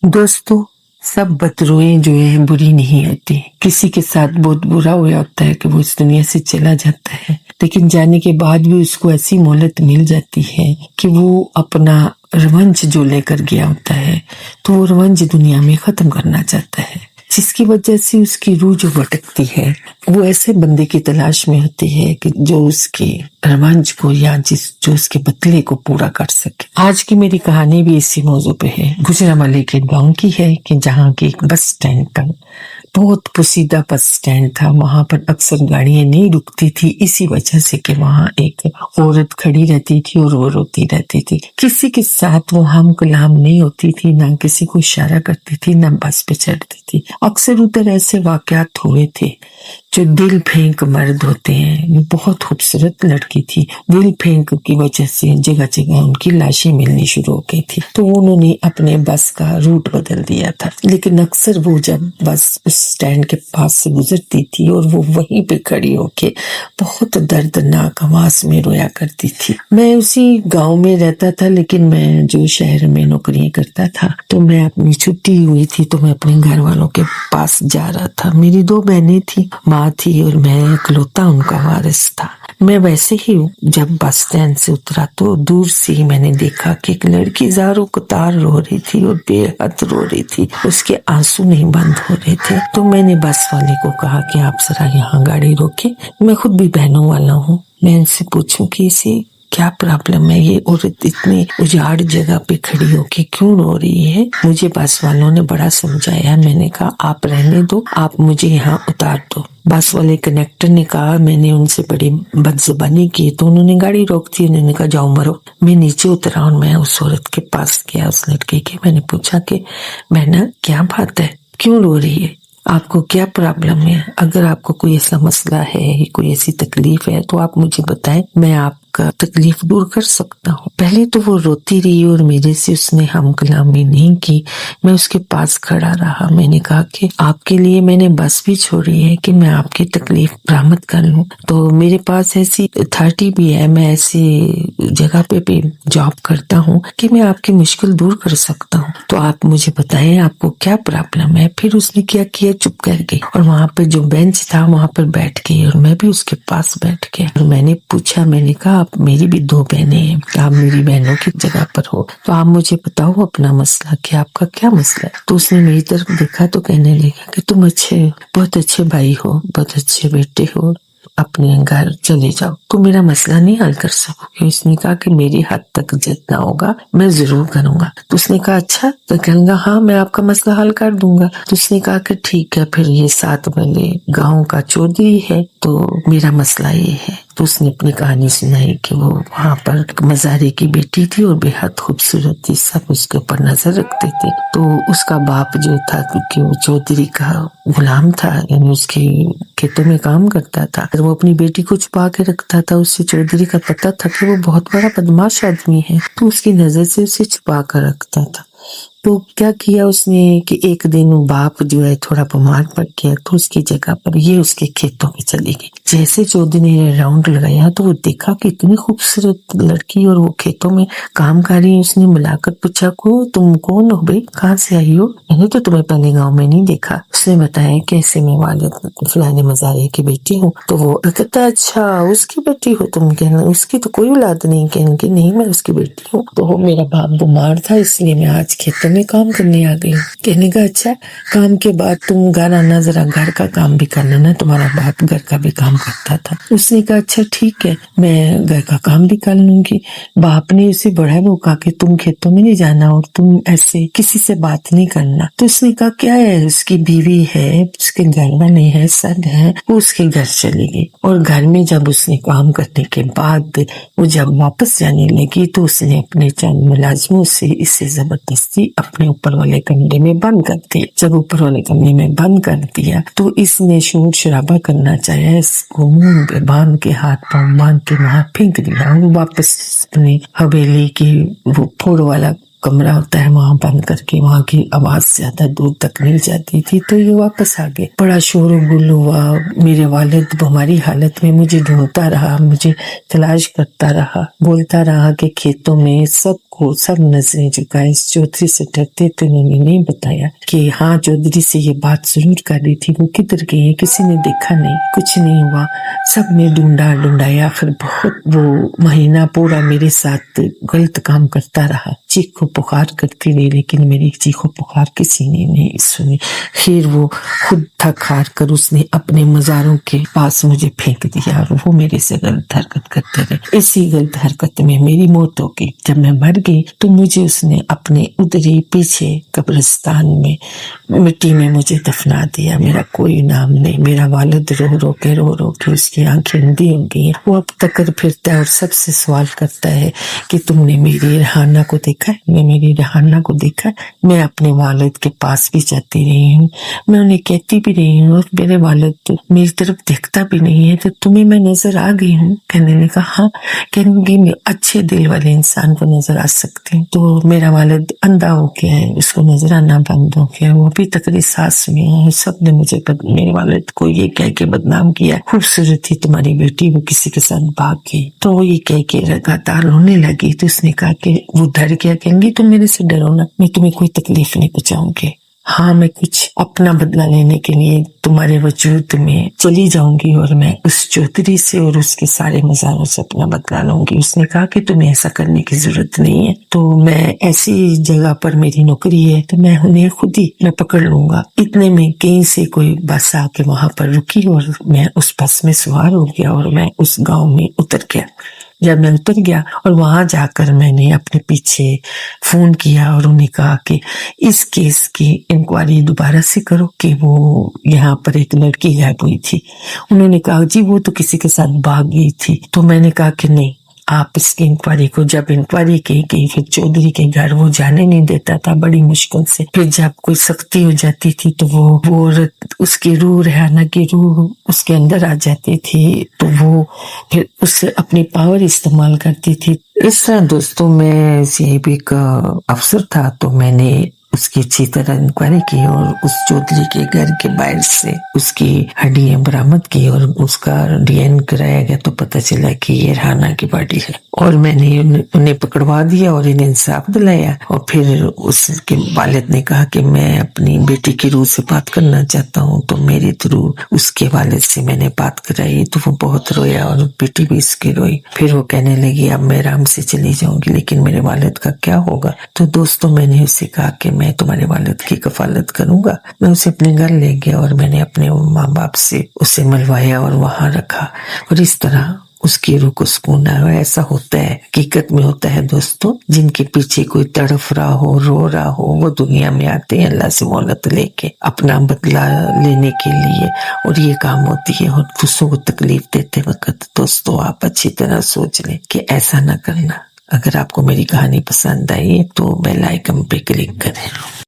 दोस्तों, सब बदरुएं जो है बुरी नहीं होती। किसी के साथ बहुत बुरा हुआ होता है कि वो इस दुनिया से चला जाता है, लेकिन जाने के बाद भी उसको ऐसी मोहलत मिल जाती है कि वो अपना रवंश जो लेकर गया होता है तो वो रवंश दुनिया में खत्म करना चाहता है, जिसकी वजह से उसकी रूह जो भटकती है वो ऐसे बंदे की तलाश में होती है कि जो उसके रवंश को या जो उसके बदले को पूरा कर सके। आज की मेरी कहानी भी इसी मौजू पे है। गुजरांवाले के गांव की है कि जहाँ की एक बस स्टैंड था, बहुत पुसीदा बस स्टैंड था। वहां पर अक्सर गाड़ियां नहीं रुकती थी, इसी वजह से कि वहां एक औरत खड़ी रहती थी और वो रोती रहती थी। किसी के साथ वो हम कलाम नहीं होती थी, ना किसी को इशारा करती थी, ना बस पे चढ़ती थी। अक्सर उधर ऐसे वाकयात हुए थे। जो दिल फेंक मर्द होते हैं, वो बहुत खूबसूरत लड़की थी। दिल फेंक की वजह से जगह जगह उनकी लाशें मिलनी शुरू हो गई थी, तो उन्होंने अपने बस का रूट बदल दिया था। लेकिन अक्सर वो जब बस उस स्टैंड के पास से गुजरती थी और वो वहीं पे खड़ी होके बहुत दर्दनाक आवाज में रोया करती थी। मैं उसी गांव में रहता था, लेकिन मैं जो शहर में नौकरियां करता था, तो मैं अपनी छुट्टी हुई थी तो मैं अपने घर वालों के पास जा रहा था। मेरी 2 बहनें थी, माँ थी और मैं इकलौता उनका वारिस था। मैं वैसे ही जब बस स्टैंड से उतरा तो दूर से ही मैंने देखा कि एक लड़की ज़ारो कतार रो रही थी और बेहद रो रही थी। उसके आंसू नहीं बंद हो रहे थे। तो मैंने बस वाले को कहा कि आप जरा यहाँ गाड़ी रोके, मैं खुद भी बहनों वाला हूँ, मैं इनसे पूछूं कि इसे क्या प्रॉब्लम है, ये औरत इतनी उजाड़ जगह पे खड़ी होके क्यों रो रही है। मुझे बस वालों ने बड़ा समझाया। मैंने कहा आप रहने दो, आप मुझे यहाँ उतार दो। बस वाले कनेक्टर ने कहा, मैंने उनसे बड़ी बदजुबानी की तो उन्होंने गाड़ी रोक दी। उन्होंने कहा जाओ मरो। मैं नीचे उतरा और मैं उस औरत के पास गया, उस लड़के के। मैंने पूछा कि बहना क्या बात है, क्यों रो रही है, आपको क्या प्रॉब्लम है। अगर आपको कोई ऐसा मसला है, कोई ऐसी तकलीफ है तो आप मुझे बताएं, मैं आपका तकलीफ दूर कर सकता हूँ। पहले तो वो रोती रही और मेरे से उसने हम कलामी नहीं की। मैं उसके पास खड़ा रहा। मैंने कहा कि आपके लिए मैंने बस भी छोड़ी है कि मैं आपकी तकलीफ बरामद कर लूँ। तो मेरे पास ऐसी अथॉरिटी भी है, मैं ऐसी जगह पे भी जॉब करता हूँ कि मैं आपकी मुश्किल दूर कर सकता हूँ। तो आप मुझे बताएं आपको क्या प्रॉब्लम है। फिर उसने क्या किया, चुप कर गई और वहां पे जो बेंच था वहां पर बैठ गई और मैं भी उसके पास बैठ गया। और मैंने पूछा, मैंने कहा आप मेरी भी 2 बहनें हैं, आप मेरी बहनों की जगह पर हो, तो आप मुझे बताओ अपना मसला, कि आपका क्या मसला है। तो उसने मेरी तरफ देखा तो कहने लगा कि तुम बहुत अच्छे भाई हो, बहुत अच्छे बेटे हो, अपने घर चले जाओ, तो मेरा मसला नहीं हल कर सकोगे। उसने कहा कि मेरी हद तक जितना होगा मैं जरूर करूंगा। तो उसने कहा अच्छा, तो कहूँगा हाँ मैं आपका मसला हल कर दूंगा। तो उसने कहा कि ठीक है, फिर ये 7 वाले गांव का चौधरी है, तो मेरा मसला ये है। तो उसने अपनी कहानी सुनाई कि वो वहां पर एक मजारे की बेटी थी और बेहद खूबसूरत थी, सब उसके ऊपर नजर रखते थे। तो उसका बाप जो था, क्योंकि वो चौधरी का गुलाम था, यानी उसके खेतों में काम करता था, वो अपनी बेटी को छुपा के रखता था। उससे चौधरी का पता था कि वो बहुत बड़ा बदमाश आदमी है, तो उसकी नजर से उसे छुपा कर रखता था। तो क्या किया उसने कि एक दिन बाप जो है थोड़ा बीमार पड़ गया, तो उसकी जगह पर ये उसके खेतों में चली गई। जैसे चौधरी ने राउंड लगाया तो वो देखा कि इतनी खूबसूरत लड़की और वो खेतों में काम कर रही है। उसने बुलाकर पूछा, को तुम कौन हो भाई, कहाँ से आई हो, मैंने तो तुम्हें पहले गाँव में नहीं देखा। उसने बताया कैसे मैं वाले फलाने मजारे की बेटी हूँ। तो वो कहता अच्छा उसकी बेटी हो तुम, कहना उसकी तो कोई औलाद नहीं, कहने की नहीं मैं उसकी बेटी हूँ, तो मेरा बाप बीमार था इसलिए मैं आज खेतों में काम करने आ गई। कहने का अच्छा, काम के बाद तुम घर आना, जरा घर का काम भी कर लेना, तुम्हारा बाप घर का भी काम करता था। उसने कहा अच्छा ठीक है, मैं घर का काम भी कर लूंगी। बाप ने उसे बड़ा रोका कि तुम खेतों में नहीं जाना और तुम ऐसे किसी से बात नहीं करना। तो उसने कहा क्या है, उसकी बीवी है, उसके घर वाले हैं, सब है, वो उसके घर चली गई। और घर में जब उसने काम करने के बाद वो जब वापस जाने लगी तो उसने अपने चंद मुलाजमों से इसे जबरदस्ती अपने ऊपर वाले कमरे में बंद कर दिया। जब ऊपर वाले कमरे में बंद कर दिया तो इसने शोर शराबा करना चाहा, इसको मुंह पे बांध के हाथ पांव बांध के वहां फेंक दिया। वो वापस अपनी हवेली की वो फोड़ वाला कमरा होता है वहां बंद करके, वहां की आवाज ज्यादा दूर तक नहीं जाती थी, तो ये वापस आ गए। बड़ा शोर गुल हुआ। मेरे वालिद हमारी हालत में मुझे ढूंढता रहा, मुझे तलाश करता रहा, बोलता रहा कि खेतों में सब सबको सब नजरें झुकाए। इस चौधरी से डरते तो उन्होंने नहीं बताया कि हाँ चौधरी से ये बात जरूर कर रही थी, वो किधर गई है, किसी ने देखा नहीं, कुछ नहीं हुआ। सबने ढूंढाया, फिर बहुत वो महीना पूरा मेरे साथ गलत काम करता रहा, चीखो पुकार करती रही, लेकिन मेरी चीखो पुकार किसी ने नहीं सुनी। फिर वो खुद थक हार कर उसने अपने मजारों के पास मुझे फेंक दिया और वो मेरे से गलत हरकत करते रहे। इसी गलत हरकत में मेरी मौत हो गई। जब मैं मर गई तो मुझे उसने अपने उधर ही पीछे कब्रिस्तान में मिट्टी में मुझे दफना दिया। मेरा कोई नाम नहीं। मेरा वालिद रो रो के उसकी आंखें अंधी हो गई। वो अब तक फिरता है और सबसे सवाल करता है कि तुमने मेरी रेहाना को देखा है? मैं मेरी रेहाना को देखा है? मैं अपने वालिद के पास भी जाती रही हूँ, मैं उन्हें कहती भी रही हूँ और मेरे वालिद तो मेरी तरफ देखता भी नहीं है, तो तुम्हें मैं नजर आ गई हूँ? कहने लगा हाँ। कहने लगी मैं अच्छे दिल वाले इंसान को नजर आ सकती हूँ। तो मेरा वालिद अंधा हो गया है, उसको नजर आना बंद हो गया, वो अभी तक सांस में है। सबने मुझे मेरे वालिद को ये कह के बदनाम किया, खूबसूरत थी तुम्हारी बेटी, वो किसी के साथ भाग गई। तो वो ये कह के लगातार रोने लगी। तो उसने कहा कि वो डर गया। कहेंगी तुम मेरे से डरो ना, मैं तुम्हें कोई तकलीफ नहीं पहुंचाऊंगी। हाँ, मैं कुछ अपना बदला लेने के लिए तुम्हारे वजूद में चली जाऊंगी और मैं उस चौधरी से और उसके सारे मजारों से अपना बदला लूंगी। उसने कहा कि तुम्हें ऐसा करने की जरूरत नहीं है, तो मैं ऐसी जगह पर मेरी नौकरी है तो मैं उन्हें खुद ही मैं पकड़ लूंगा। इतने में कहीं से कोई बस आके वहां पर रुकी और मैं उस बस में सवार हो गया और मैं उस गांव में उतर गया। जब मैं उतर गया और वहां जाकर मैंने अपने पीछे फोन किया और उन्हें कहा कि इस केस की इंक्वायरी दोबारा से करो कि वो यहाँ पर एक लड़की गायब हुई थी। उन्होंने कहा जी वो तो किसी के साथ भाग गई थी। तो मैंने कहा कि नहीं, आप इसकी इंक्वायरी को। जब इंक्वायरी की गई फिर चौधरी के घर वो जाने नहीं देता था बड़ी मुश्किल से। फिर जब कोई सख्ती हो जाती थी तो वो उसकी रूह रेहाना की रूह उसके अंदर आ जाती थी, तो वो फिर उससे अपनी पावर इस्तेमाल करती थी। इस तरह दोस्तों मैं सीआईबी का अफसर था तो मैंने उसकी अच्छी तरह इंक्वायरी की और उस चौधरी के घर के बाहर से उसकी हड्डियां बरामद की और उसका डीएनए कराया गया तो पता चला कि ये रेहाना की बॉडी है। और मैंने उन्हें पकड़वा दिया और इन्हें इंसाफ दिलाया। और फिर उसके वालिद ने कहा कि मैं अपनी बेटी की रूह से बात करना चाहता हूँ, तो मेरे थ्रू उसके वालिद से मैंने बात कराई। तो वो बहुत रोया और बेटी भी इसकी रोई। फिर वो कहने लगी अब मैं आराम से चली जाऊंगी, लेकिन मेरे वालिद का क्या होगा? तो दोस्तों मैंने उससे कहा कि मैं तुम्हारे वालिद की कफालत करूंगा। मैं उसे अपने घर ले गया और मैंने अपने माँ बाप से उसे मिलवाया और वहां रखा और इस तरह उसकी रूह को सुकून आया। ऐसा होता है, हकीकत में होता है दोस्तों। जिनके पीछे कोई तड़फ रहा हो, रो रहा हो, वो दुनिया में आते हैं अल्लाह से मोहलत लेके अपना बदला लेने के लिए, और ये काम होती है। और दूसरों को तकलीफ देते वक्त दोस्तों आप अच्छी तरह सोच लें कि ऐसा ना करना। अगर आपको मेरी कहानी पसंद आई तो बेल आइकन पे क्लिक करें।